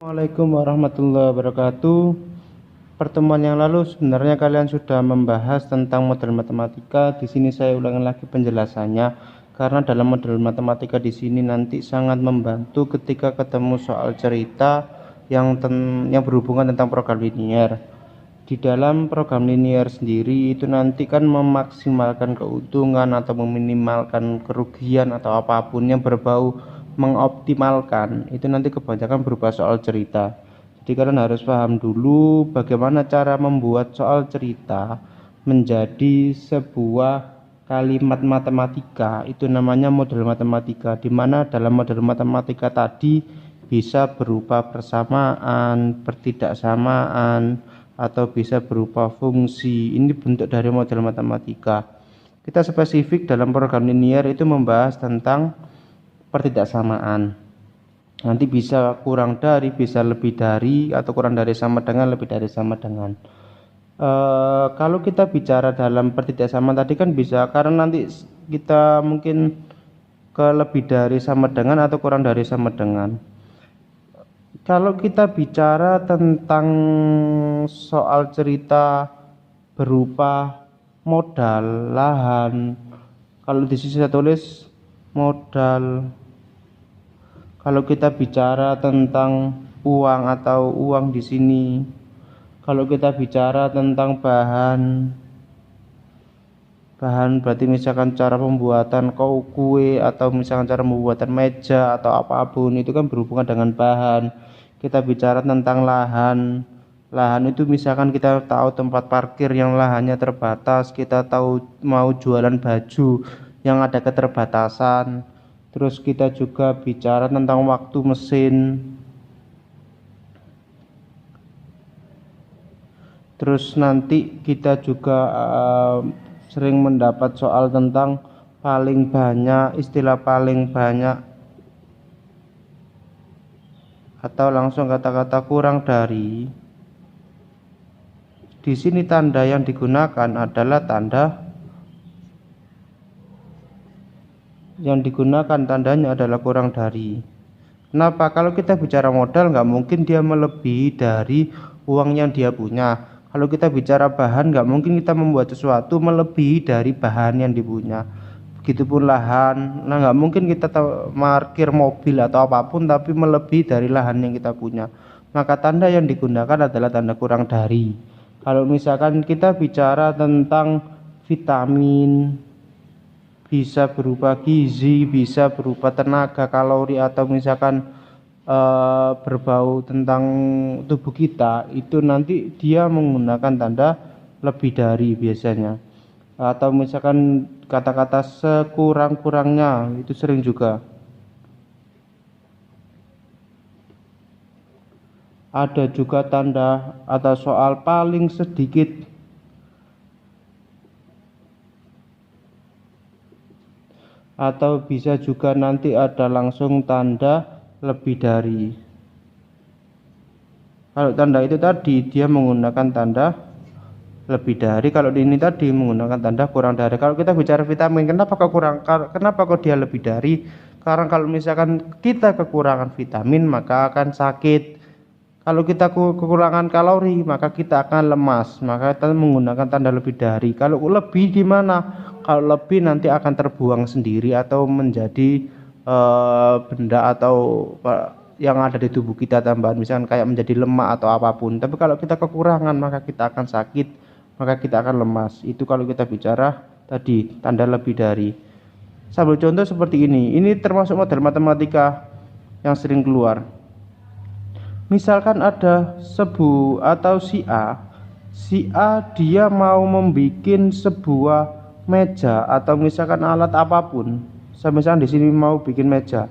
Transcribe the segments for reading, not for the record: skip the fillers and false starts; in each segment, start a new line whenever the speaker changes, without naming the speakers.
Assalamualaikum warahmatullahi wabarakatuh. Pertemuan yang lalu sebenarnya kalian sudah membahas tentang model matematika. Di sini saya ulangi lagi penjelasannya karena dalam model matematika di sini nanti sangat membantu ketika ketemu soal cerita yang berhubungan tentang program linier. Di dalam program linier sendiri itu nanti kan memaksimalkan keuntungan atau meminimalkan kerugian atau apapun yang berbau mengoptimalkan, itu nanti kebanyakan berupa soal cerita. Jadi kalian harus paham dulu bagaimana cara membuat soal cerita menjadi sebuah kalimat matematika. Itu namanya model matematika, di mana dalam model matematika tadi bisa berupa persamaan, pertidaksamaan, atau bisa berupa fungsi. Ini bentuk dari model matematika. Kita spesifik dalam program linier itu membahas tentang pertidaksamaan. Nanti bisa kurang dari, bisa lebih dari, atau kurang dari sama dengan, lebih dari sama dengan. Kalau kita bicara dalam pertidaksamaan tadi kan bisa, karena nanti kita mungkin ke lebih dari sama dengan atau kurang dari sama dengan. Kalau kita bicara tentang soal cerita berupa modal, lahan, kalau di sini saya tulis modal. Kalau kita bicara tentang uang atau uang di sini, kalau kita bicara tentang bahan berarti misalkan cara pembuatan kue atau misalkan cara pembuatan meja atau apapun, itu kan berhubungan dengan bahan. Kita bicara tentang lahan itu misalkan kita tahu tempat parkir yang lahannya terbatas, kita tahu mau jualan baju yang ada keterbatasan. Terus kita juga bicara tentang waktu mesin. Terus nanti kita juga sering mendapat soal tentang paling banyak, istilah paling banyak, atau langsung kata-kata kurang dari. Di sini tanda yang digunakan adalah tandanya adalah kurang dari. Kenapa? Kalau kita bicara modal, nggak mungkin dia melebihi dari uang yang dia punya. Kalau kita bicara bahan, nggak mungkin kita membuat sesuatu melebihi dari bahan yang dipunya. Begitupun lahan, nah nggak mungkin kita parkir mobil atau apapun tapi melebihi dari lahan yang kita punya. Maka tanda yang digunakan adalah tanda kurang dari. Kalau misalkan kita bicara tentang vitamin, bisa berupa gizi, bisa berupa tenaga, kalori, atau misalkan berbau tentang tubuh kita, itu nanti dia menggunakan tanda lebih dari biasanya. Atau misalkan kata-kata sekurang-kurangnya, itu sering juga. Ada juga tanda atau soal paling sedikit. Atau bisa juga nanti ada langsung tanda lebih dari. Kalau tanda itu tadi dia menggunakan tanda lebih dari, kalau ini tadi menggunakan tanda kurang dari. Kalau kita bicara vitamin, kenapa kok dia lebih dari? Karena kalau misalkan kita kekurangan vitamin maka akan sakit. Kalau kita kekurangan kalori maka kita akan lemas, maka kita menggunakan tanda lebih dari. Kalau lebih gimana? Kalau lebih nanti akan terbuang sendiri atau menjadi benda atau yang ada di tubuh kita tambahan, misalkan kayak menjadi lemak atau apapun. Tapi kalau kita kekurangan maka kita akan sakit, maka kita akan lemas. Itu kalau kita bicara tadi tanda lebih dari. Sambil contoh seperti ini termasuk model matematika yang sering keluar. Misalkan ada si A dia mau membuat sebuah meja atau misalkan alat apapun. Misalkan di sini mau bikin meja.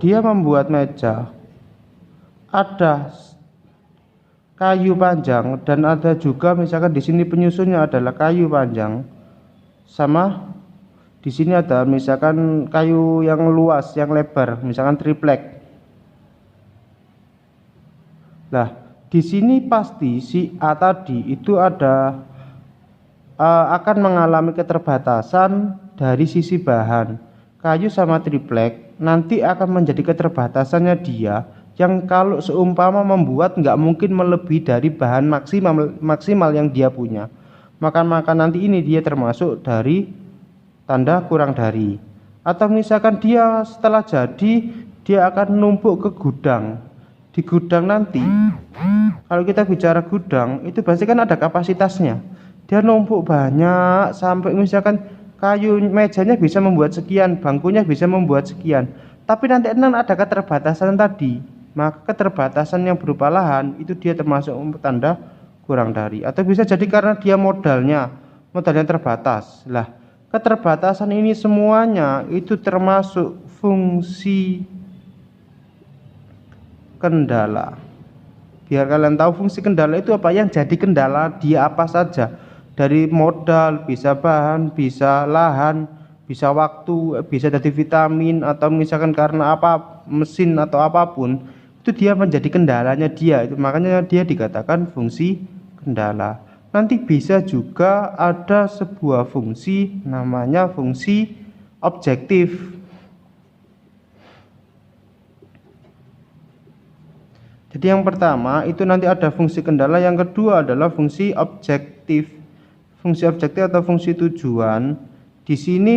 Dia membuat meja, ada kayu panjang dan ada juga misalkan di sini penyusunnya adalah kayu panjang, sama di sini ada misalkan kayu yang luas, yang lebar, misalkan triplek. Nah, di sini pasti si A tadi itu akan mengalami keterbatasan dari sisi bahan. Kayu sama triplek nanti akan menjadi keterbatasannya dia, yang kalau seumpama membuat nggak mungkin melebihi dari bahan maksimal yang dia punya. Maka nanti ini dia termasuk dari tanda kurang dari. Atau misalkan dia setelah jadi dia akan numpuk ke gudang. Di gudang nanti, kalau kita bicara gudang itu pasti kan ada kapasitasnya. Dia numpuk banyak sampai misalkan kayu mejanya bisa membuat sekian, bangkunya bisa membuat sekian. Tapi nanti ada keterbatasan tadi. Maka keterbatasan yang berupa lahan itu dia termasuk tanda kurang dari. Atau bisa jadi karena dia modalnya terbatas. Lah, keterbatasan ini semuanya itu termasuk fungsi kendala. Biar kalian tahu fungsi kendala itu apa, yang jadi kendala dia apa saja. Dari modal, bisa bahan, bisa lahan, bisa waktu, bisa dari vitamin, atau misalkan karena apa, mesin atau apapun, itu dia menjadi kendalanya dia. Itu makanya dia dikatakan fungsi kendala. Nanti bisa juga ada sebuah fungsi namanya fungsi objektif. Jadi yang pertama itu nanti ada fungsi kendala, yang kedua adalah fungsi objektif. Fungsi objektif atau fungsi tujuan di sini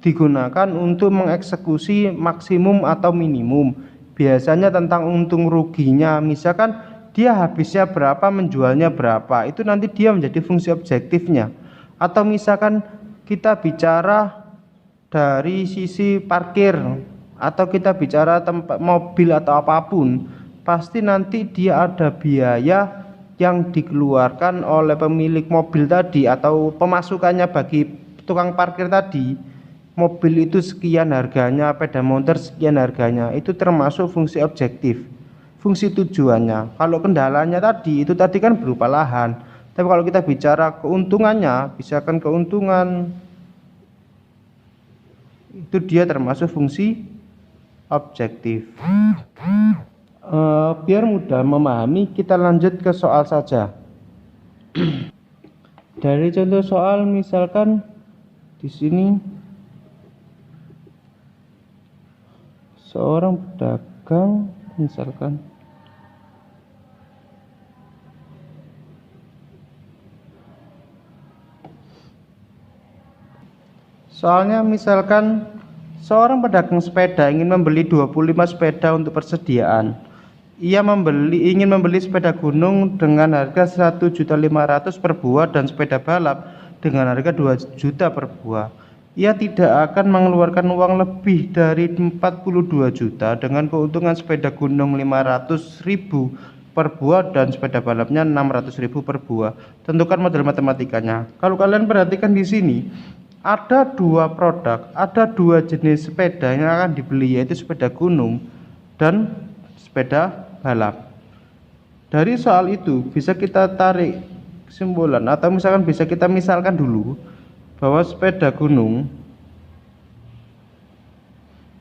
digunakan untuk mengeksekusi maksimum atau minimum. Biasanya tentang untung ruginya, misalkan dia habisnya berapa, menjualnya berapa, itu nanti dia menjadi fungsi objektifnya. Atau misalkan kita bicara dari sisi parkir, atau kita bicara tempat mobil atau apapun, pasti nanti dia ada biaya yang dikeluarkan oleh pemilik mobil tadi atau pemasukannya bagi tukang parkir tadi. Mobil itu sekian harganya, sepeda motor sekian harganya, itu termasuk fungsi objektif. Fungsi tujuannya. Kalau kendalanya tadi itu tadi kan berupa lahan. Tapi kalau kita bicara keuntungannya, misalkan keuntungan itu dia termasuk fungsi objektif. Biar mudah memahami, kita lanjut ke soal saja. Dari contoh soal misalkan di sini seorang pedagang, misalkan soalnya misalkan seorang pedagang sepeda ingin membeli 25 sepeda untuk persediaan. Ia ingin membeli sepeda gunung dengan harga 1.500.000 per buah dan sepeda balap dengan harga 2 juta per buah. Ia tidak akan mengeluarkan uang lebih dari 42 juta dengan keuntungan sepeda gunung 500.000 per buah dan sepeda balapnya 600.000 per buah. Tentukan model matematikanya. Kalau kalian perhatikan di sini, ada dua produk, ada dua jenis sepeda yang akan dibeli, yaitu sepeda gunung dan sepeda balap. Dari soal itu bisa kita tarik kesimpulan, atau misalkan bisa kita misalkan dulu bahwa sepeda gunung,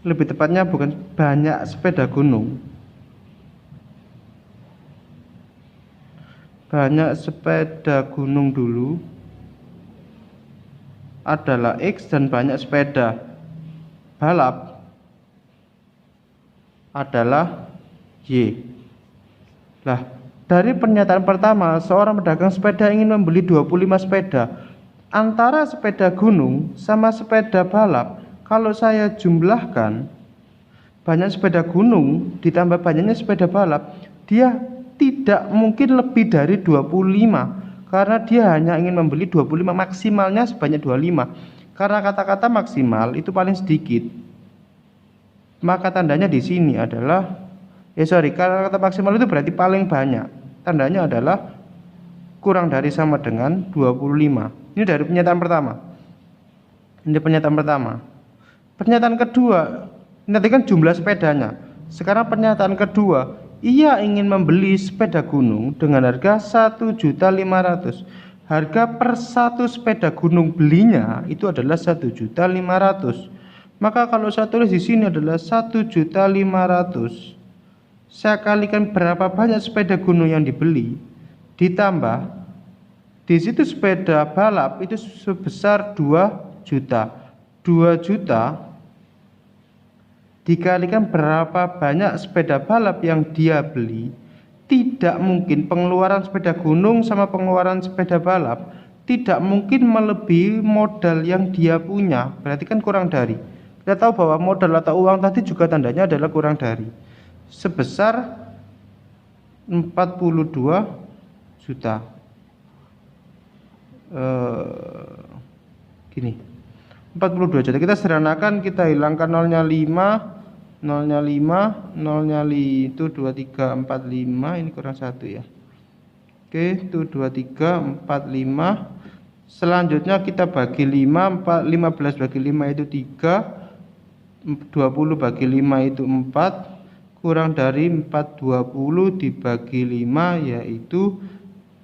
lebih tepatnya bukan banyak sepeda gunung, banyak sepeda gunung dulu adalah X dan banyak sepeda balap adalah Y. Lah, dari pernyataan pertama, seorang pedagang sepeda ingin membeli 25 sepeda. Antara sepeda gunung sama sepeda balap, kalau saya jumlahkan, banyak sepeda gunung ditambah banyaknya sepeda balap, dia tidak mungkin lebih dari 25, karena dia hanya ingin membeli 25, maksimalnya sebanyak 25. Karena kata-kata maksimal itu paling sedikit, maka tandanya di sini adalah karena kata maksimal itu berarti paling banyak, tandanya adalah kurang dari sama dengan 25. Ini dari pernyataan pertama. Ini pernyataan pertama. Pernyataan kedua, nanti kan jumlah sepedanya. Sekarang pernyataan kedua, ia ingin membeli sepeda gunung dengan harga 1.500.000. Harga per satu sepeda gunung belinya itu adalah 1.500.000. Maka kalau saya tulis di sini adalah 1.500.000, saya kalikan berapa banyak sepeda gunung yang dibeli, ditambah di situ sepeda balap itu sebesar 2 juta. 2 juta dikalikan berapa banyak sepeda balap yang dia beli, tidak mungkin pengeluaran sepeda gunung sama pengeluaran sepeda balap tidak mungkin melebihi modal yang dia punya. Berarti kan kurang dari. Kita tahu bahwa modal atau uang tadi juga tandanya adalah kurang dari. Sebesar 42 juta. Gini. 42 juta. Kita sederhanakan, kita hilangkan nolnya 5, nolnya 5, nolnya itu 2, 3, 4, 5, ini kurang 1 ya. Oke, itu 2, 3, 4, 5. Selanjutnya kita bagi 5, 15 bagi 5 itu 3, 20 bagi 5 itu 4, kurang dari 420 dibagi 5 yaitu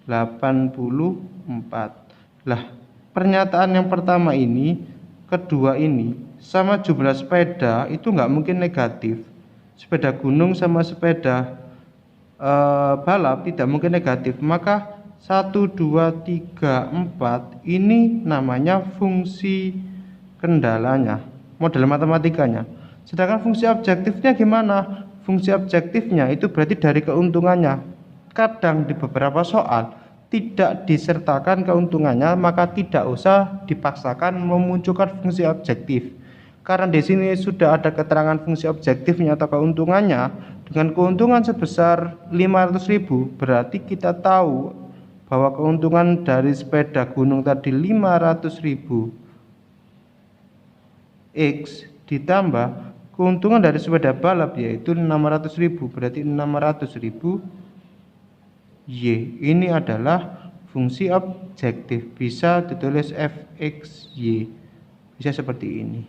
84. Lah, pernyataan yang pertama ini, kedua ini, sama jumlah sepeda itu nggak mungkin negatif. Sepeda gunung sama sepeda balap tidak mungkin negatif. Maka 1, 2, 3, 4 ini namanya fungsi kendalanya, model matematikanya. Sedangkan fungsi objektifnya gimana? Fungsi objektifnya itu berarti dari keuntungannya. Kadang di beberapa soal tidak disertakan keuntungannya, maka tidak usah dipaksakan memunculkan fungsi objektif. Karena di sini sudah ada keterangan fungsi objektifnya atau keuntungannya dengan keuntungan sebesar 500.000, berarti kita tahu bahwa keuntungan dari sepeda gunung tadi 500.000 X ditambah keuntungan dari sepeda balap yaitu 600.000, berarti 600.000 Y. Ini adalah fungsi objektif, bisa ditulis fxy, bisa seperti ini.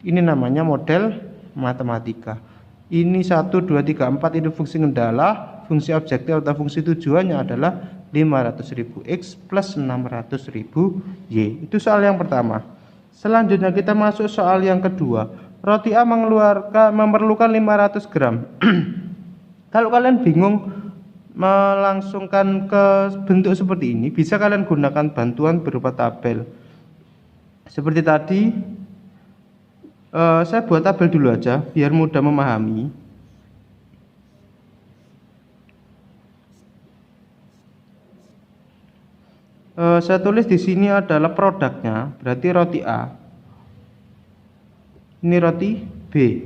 Ini namanya model matematika. Ini 1, 2, 3, 4 itu fungsi kendala. Fungsi objektif atau fungsi tujuannya adalah 500.000 X plus 600.000 Y. Itu soal yang pertama. Selanjutnya kita masuk soal yang kedua. Roti A memerlukan 500 gram. Kalau kalian bingung melangsungkan ke bentuk seperti ini, bisa kalian gunakan bantuan berupa tabel. Seperti tadi, saya buat tabel dulu aja biar mudah memahami. Saya tulis di sini adalah produknya, berarti roti A. Ini roti B.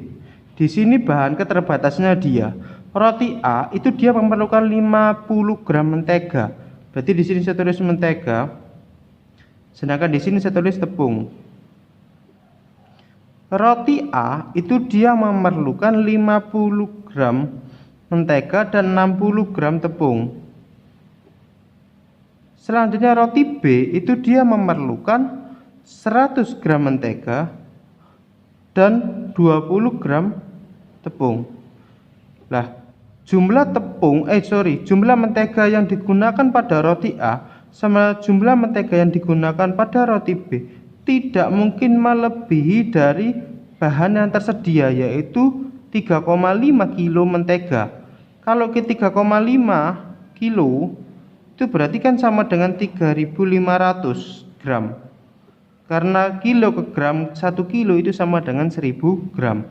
Di sini bahan keterbatasannya dia. Roti A itu dia memerlukan 50 gram mentega. Berarti di sini saya tulis mentega. Sedangkan di sini saya tulis tepung. Roti A itu dia memerlukan 50 gram mentega dan 60 gram tepung. Selanjutnya roti B itu dia memerlukan 100 gram mentega dan 20 gram tepung. Lah, jumlah mentega yang digunakan pada roti A sama jumlah mentega yang digunakan pada roti B tidak mungkin melebihi dari bahan yang tersedia, yaitu 3,5 kilo mentega. Kalau ke 3,5 kilo itu berarti kan sama dengan 3.500 gram. Karena kilo ke gram, 1 kilo itu sama dengan 1000 gram.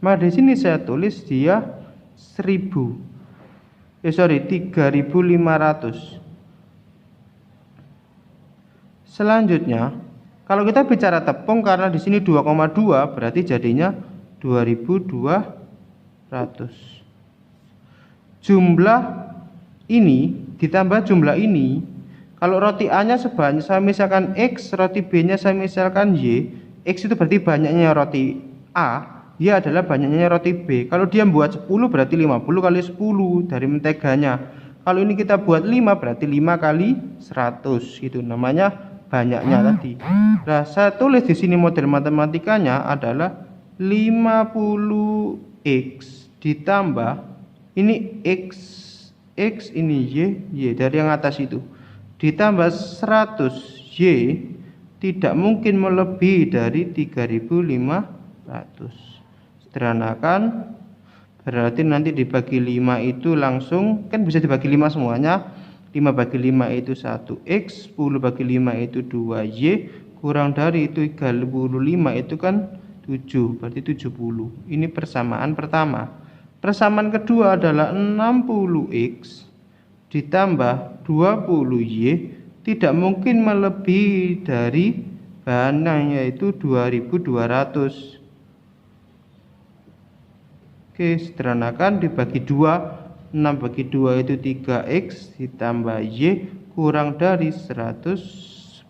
Maka di sini saya tulis dia 3.500. Selanjutnya, kalau kita bicara tepung, karena di sini 2,2 berarti jadinya 2.200. Jumlah ini ditambah jumlah ini, kalau roti A-nya sebanyak saya misalkan X, roti B-nya saya misalkan Y. X itu berarti banyaknya roti A, Y adalah banyaknya roti B. Kalau dia buat 10 berarti 50 kali 10 dari menteganya. Kalau ini kita buat 5 berarti 5 kali 100. Itu namanya banyaknya tadi. Nah, saya tulis di sini model matematikanya adalah 50X ditambah ini X ini Y dari yang atas itu ditambah 100Y tidak mungkin melebihi dari 3.500. Sederhanakan, berarti nanti dibagi 5 itu langsung kan bisa dibagi 5 semuanya. 5 bagi 5 itu 1X, 10 bagi 5 itu 2Y, kurang dari itu 35 itu kan 7, berarti 70. Ini persamaan pertama. Persamaan kedua adalah 60x ditambah 20y tidak mungkin melebihi dari bahannya, yaitu 2200. Oke, sederhanakan dibagi 2. 6 bagi 2 itu 3x ditambah y kurang dari 110.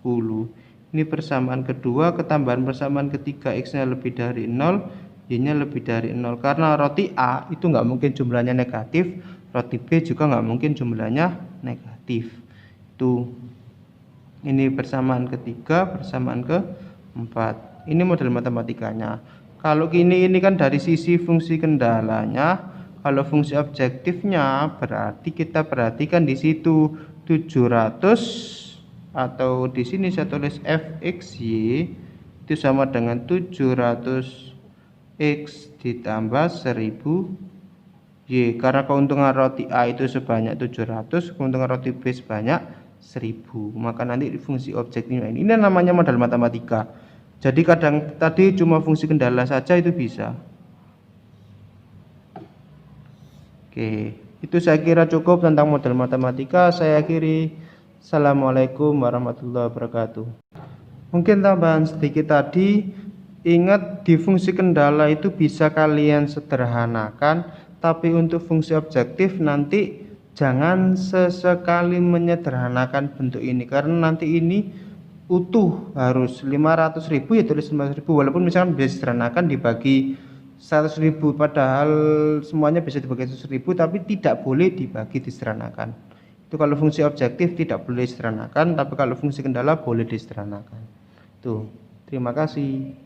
Ini persamaan kedua. Ketambahan persamaan ketiga, x-nya lebih dari 0, y-nya lebih dari 0. Karena roti A itu nggak mungkin jumlahnya negatif, roti B juga nggak mungkin jumlahnya negatif. Ini persamaan ketiga, persamaan keempat. Ini model matematikanya. Kalau ini kan dari sisi fungsi kendalanya. Kalau fungsi objektifnya berarti kita perhatikan di situ 700, atau di sini saya tulis fxy itu sama dengan 700x ditambah 1000y, karena keuntungan roti A itu sebanyak 700, keuntungan roti B sebanyak 1000. Maka nanti fungsi objektifnya ini namanya modal matematika. Jadi kadang tadi cuma fungsi kendala saja itu bisa. Oke, itu saya kira cukup tentang model matematika. Saya akhiri. Assalamualaikum warahmatullahi wabarakatuh. Mungkin tambahan sedikit tadi, ingat di fungsi kendala itu bisa kalian sederhanakan, tapi untuk fungsi objektif nanti jangan sesekali menyederhanakan bentuk ini, karena nanti ini utuh harus 500.000 ya tulis 500.000, walaupun misalkan bisa sederhanakan dibagi 100.000, padahal semuanya bisa dibagi 100.000, tapi tidak boleh dibagi disederhanakan. Itu kalau fungsi objektif tidak boleh disederhanakan, tapi kalau fungsi kendala boleh disederhanakan. Terima kasih.